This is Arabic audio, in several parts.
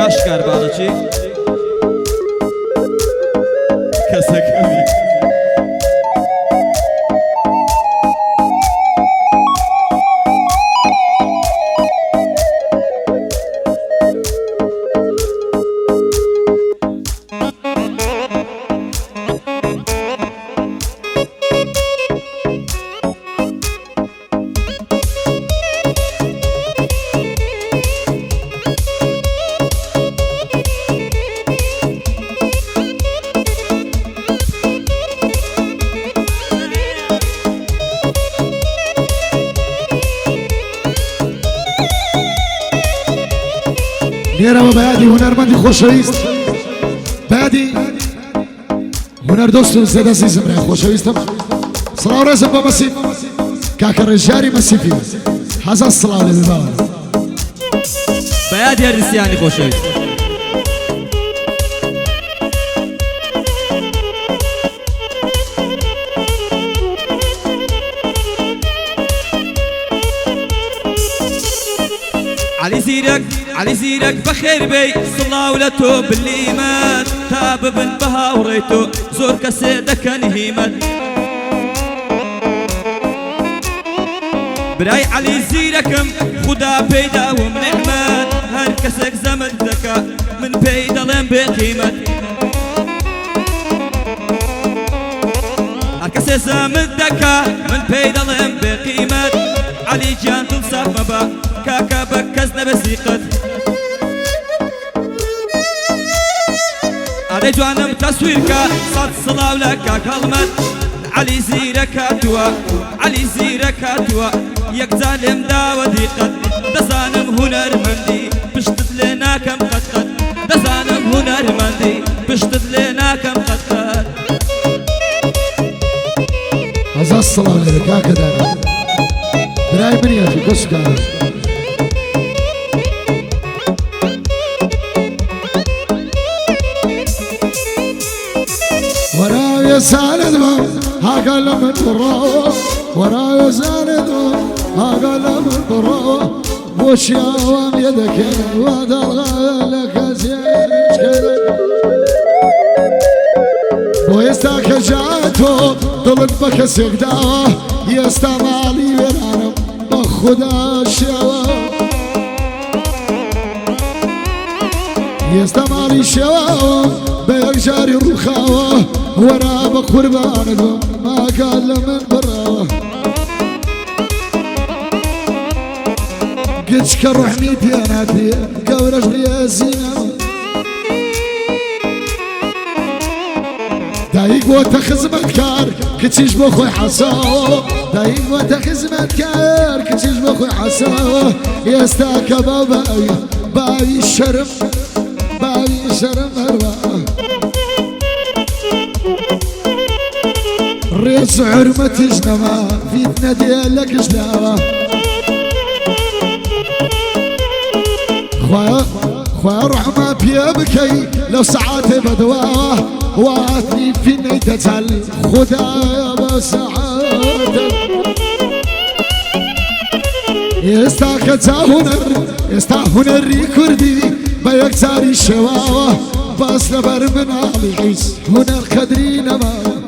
کاشکار باڵەکی کەسەکەمی نێرەوە بەیادی هونەرمەندی خۆشەویست بەیادی هونەردۆست و زێدە زیزمرێ خۆشەویستم سڵاو ڕێزم بۆ مەسیف کاکە ڕێژیاری مەسیفی حەزە سڵاو لێ بباوە بەیادی هەرسیانی خۆشەویست علی زیرەک بەخێر بێی سڵاو لە تۆ بلیمەت تا ببن بە هاوڕێی تۆ زۆر کەسێ دەکەن هیمەت برای علی زیرەکەم خودا پێیداوم نعمەت هەر کەسێک زەمت دەکا من پێی دەڵێم بێ قیمەت هەر کەسێ زەمت دەکا من پێی دەڵێم بێ قیمەت علی گیان دڵ ساف مەبە کاکە بە کەس نەبێ سیقەت ئادەی جوانم تەسویرکە سەد سڵاو لە کاک هەڵمەت علی زیرەک هاتووە علی زیرەک هاتووە یەکجار لێم داوە دیقەت دەزانم هونەرمەندی پشتت لێ ناکەم قەتقەت دەزانم هونەرمەندی پشتت لێ ناکەم قەتقەت حەزە سڵاو لێ کاکە دانا برای منیەتی کەسکارە وراي سالد هاقا لمن براوة وراي سالد هاقا لمن براوة بوشيا وام يدك ودلغا لك زيج ويستاك جاتو ضلت بكسك داوة يستمالي ورانم بخدا شوا يستمالي شوا بيك جاري رخاوة ورا بقربانكم ما قال من براوة قدش كروح ميتي انا دي قورش غيازينا دايق وتخزمت كار كتيش بخوي حساوة دايق وتخزمت كار كتيش بخوي حساوة يستاك باباي باي الشرم باي الشرم هربا ريس عرمة جنما في تنادي لك جلاوة خويا رحمة بيبكي لو ساعات بدواوة واتني في نيتة الخدا بساعات يستاهن الريكوردي بيك زاري شواوة بس لبر من علي عيس هنر قدري نماوة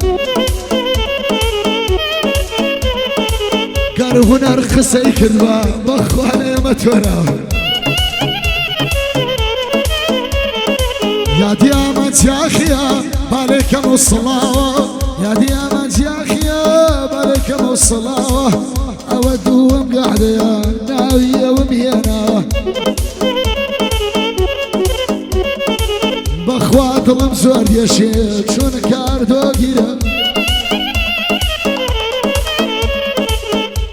قال هنر خسي كذبا بخواني متوراوة يا ديامت يا خيا بالكم الصلاوة يا ديامت يا خيا بالكم الصلاوة أودوهم قاعدة يا ناوية وميانا بخوات المزور يا شيخ شون كاردو قيرا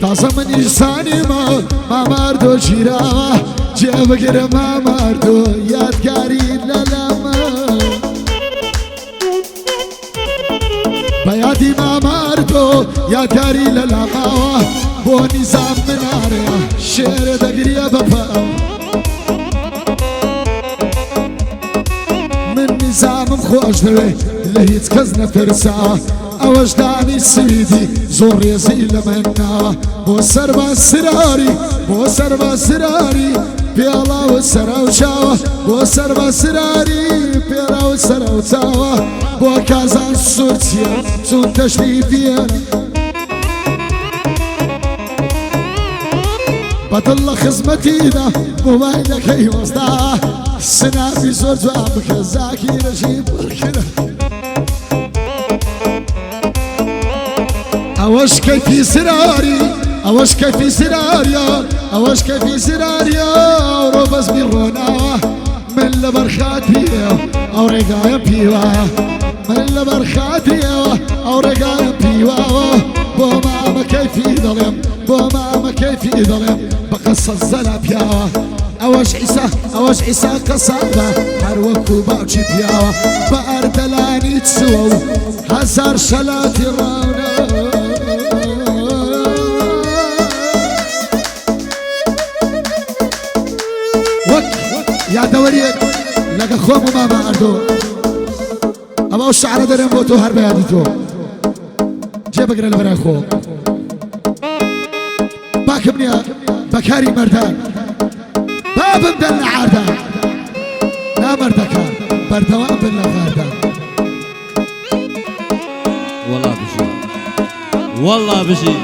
تازه من إنساني ما ماردو جيراوة جيب قيرا ما ماردو يادقاري للاما بيادي ما ماردو يادقاري للاما بو نظام من عريا شير دقريا بفاو من نظام مخوش دوي اللي يتكزنا ترسا اوجداني سيدي زور يزيل منا بو سربا سراري بو سربا سراري في الله سرا و چاوە بۆ سەر بە سراری پێرا و سەرا و چاوە بۆ کازان سوورچیە چون تەشریفیە بەدڵ لە خزمەتیدا مۆبایلەکەی وەستا سناپی زۆر جوان بکە زاکی ڕەشی بڕکرە ئەوەش کەیفی سراری ئەوەش کەیفی سراریە ئەوەش کەیفی سراریە ئەوڕۆ بەزمی ڕۆناوە من لەبەر خاتیەوە ئەو ڕێگایە پیوایە من لەبەر خاتیەوە ئەو ڕێگایە پیواوە بۆ مامە کەیفی دەڵێم بۆ مامە کەیفی دەڵێم بە قەسە زەلا پیاوە ئەوەش عیسا قەسابە هەر وەکو باوکی پیاوە بە ئەردەلانی چووە و هەزار شەلاتی ڕاونە یادەوەریەک لەگە خۆم و ماما ئەردۆ ئەمە ئەو شعرە دەرێن بۆ تۆ هەر بەیادی تۆ جێبەگرە لە بەرای خۆ باکم نییە بەکاری مەردان با بمدەن لە عاردان نامەردەکان بەردەوام بن لە غاردان والله بشي والله بشي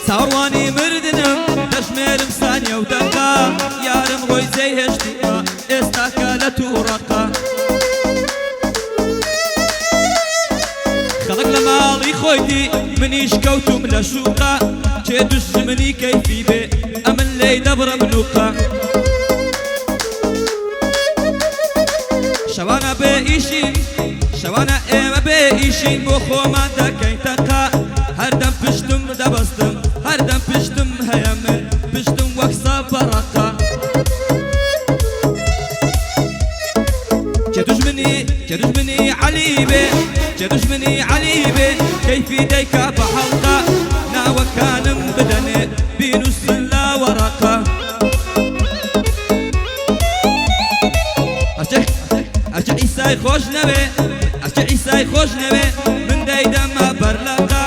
ساوڕوانی مردنم دەژمێرم سانیە و دەنگا یارم ڕۆی جێی هێشتووە ئێستاکە لە تووڕەقە خەڵک لە ماڵی خۆیتی منیش کەوتوم لە شوقە چێ دوژمنی کەیفی بێ ئەمن لێی دەبڕم نوقە شەوانە بێ ئیشین شەوانە ئێمە بێ ئیشین بۆ خۆمان دەکەین تەقا هەردەم پشتم دەبەستم هەردەم پشتم هەیە من پشتم وەک سەبەڕەقە چێ دوژمنی عەلی بێ چێ دوژمنی عەلی بێ کەیفی دەیکا بە حەڵقە ناوەکانم بدەنێ بینووسن لە وەرەقە ئەرچە ئیسای خۆش نەبێ ئەرچە ئیسای خۆش نەبێ من دەیدەمە بەرلەقە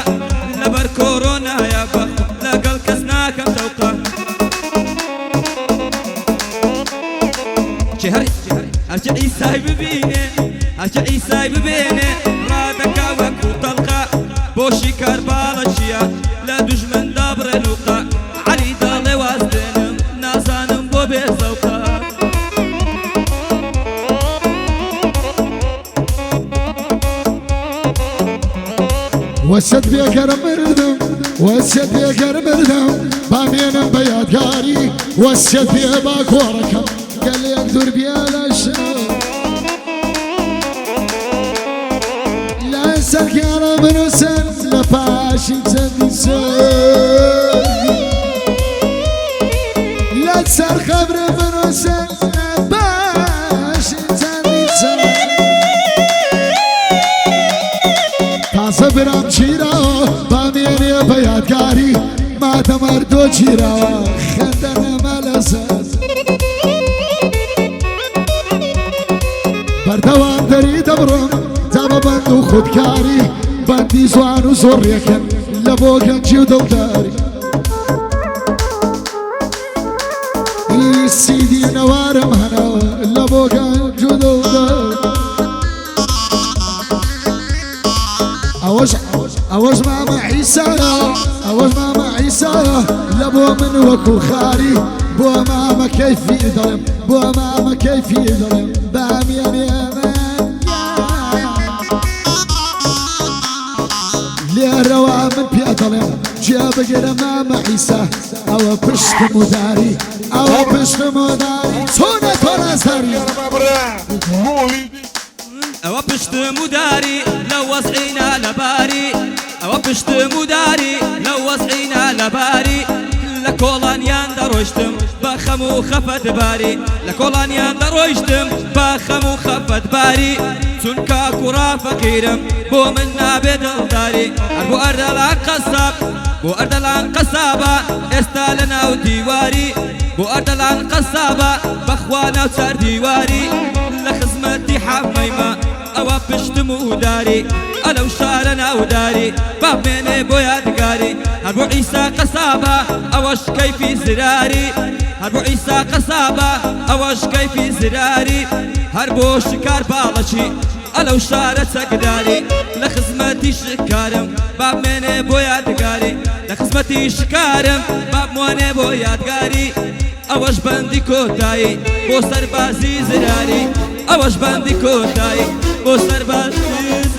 لەبەر کۆرۆنایە بە لەگەڵ کەس ناکەم تەوقە هەرچە ئیسای ببینێ هەرچە ئیسای ببێنێ ڕادەکا وەکو تەڵقە بۆشی کارباڵە چییە لە دوژمن دابڕێنوقە عەلی دەڵێ واز دێنم نازانم بۆ بێزەوقە وەسەت بێگەرە مردم وەسەت بێگەرە مردم بامێنم بە یادگاری وەسەت بێ با کۆڕەکەم گەلێک دوور بیا لە شەو لە سەرکارە بنووسن لە پاشی چەندی سەری لە سەر خەبرە بنووسن لە پاشی چەندی سەری تازە برام چیراوە بامێنێ بە یادگاری ماتە مەردۆ چیراوە خەندە نەمە لەسەر بەردەوام دەری دەبڕم تا بە بەند و خودکاری بەندی جوان و زۆڕیەکەن لە بۆ گەنجی و دڵداری سیدی نەوارم هەنەوە لە بۆ گەنج و دڵداری ئەوەش مامە عیسایە ئەوەش مامە عیسایە لە بۆ من وەکو خاری بۆ مامە کەیفی دەڵێم بۆ مامە کەیفی دەڵێم بامێنێمە لێرەوە من پێ دەڵێم جێ بگەرە مامە عیسا ئەوە پشتم و داری ئەوە پشتم و داری چۆنە تۆ نازداری ئەوە پشتم و داری لە وەزعینە لەباری ئەوە پشتم و داری لە وەزعینە لەباری لە کۆڵانیان دەڕۆیشتم بە خەم و خەفەت باری لە کۆڵانیان دەڕۆیشتم بە خەم و خەفەت باری چونکە کوڕا فەقیرم بۆ من نابێ دڵداری هەر بۆ ئەردەڵا قەساب بۆ ئەردەڵان قەسابە ئێستا لە ناو دیواری بۆ ئەردەڵان قەسابە بەخوا ناو چار دیواری لە خزمەتی حەمەیمە ئەوە پشتم و داری ئەلەو شارە ناوداری بابمێنێ بۆ یادگاری هەر بۆ عیسا قەسابە ئەوەش کەیفی زراری هەر بۆ عیسا قەسابە ئەوەش کەیفی زراری هەر بۆ شکار باڵەچی ئەلەو شارە چەکداری لە خزمەتی شکارم بابمێنێ بۆ یادگاری لە خزمەتی شکارم بابموانێ بۆ یادگاری ئەوەش بەندی کۆتایی بۆ سەربازی زراری ئەوەش بەندی کۆتایی بۆ سەربازی